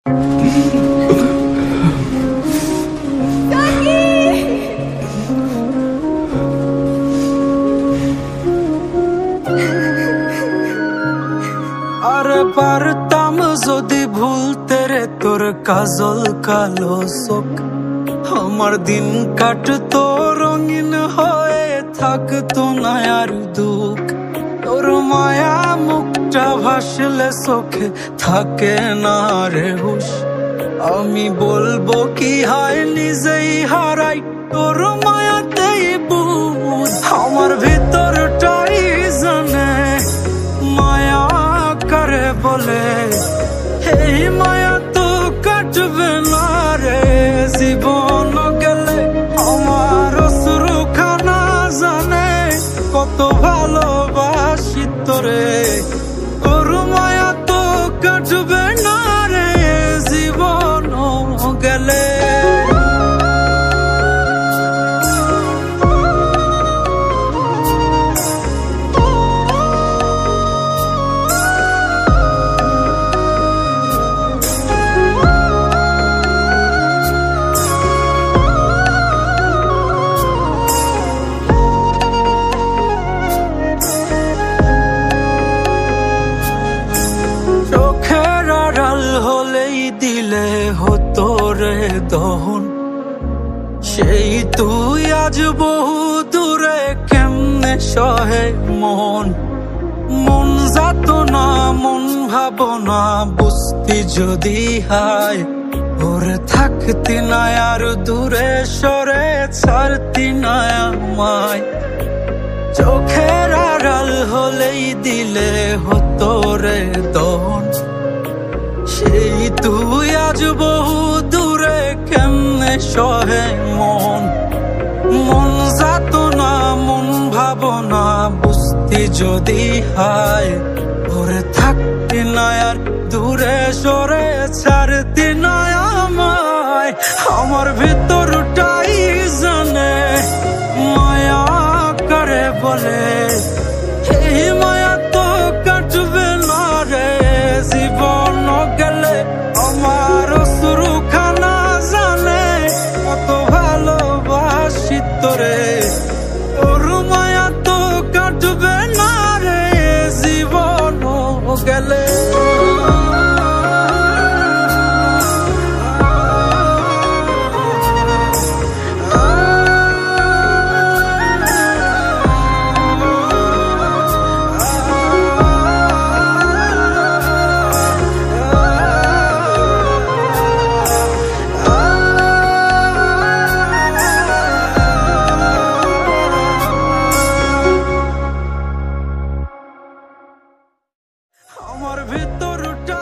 আরে পারতাম যদি ভুলতে রে তোর কাজল কালো চোখ, আমার দিন কাটতো রঙিন হয়ে থাকতো না আর দুঃখ। তোর মায়া মুখটা ভাসলে চোখে থাকে না রে হুশ, আমি বলবো কি হয় নিজেই হারাই তোর মায়াতেই বুঝ। আমার ভিতরটাই জানে মায়া করে বলে, এই মায়া তো কাটবে না রে জীবন গেলে। আমার অশ্রুখানা জানে কত ভালোবাসি তোরে, তোর মায়া তো কাটবে না রে জীবন গেলে। হলেই দিলে হতো রে দহন, সেই তুই আজ বহু দূরে কেমনে সহে মন। মন যাত না মন ভাবনা বুঝতি যদি হায়, ওরে থাকতি না আর দূরে সরে ছাড়তি না আমায়। চোখের আড়াল হলেই দিলে হতো রে দহন, সেই তুই আজ বহু দূরে কেমনে সহে মন। মন যাত না মন ভাবনা বুঝতি যদি হায়, ওরে থাকতি না আর দূরে সরে ছাড়তি না আমায়। আমার ভিতরটাই জানে মায়া করে বলে, এই মায়া তো কাটবে না রে জীবন গেলে। আমার অশ্রুখানা জানে কত ভালোবাসি তোরে, তোর মায়া তো কাটবে না রে জীবন গেলে। আমার ভিতরটা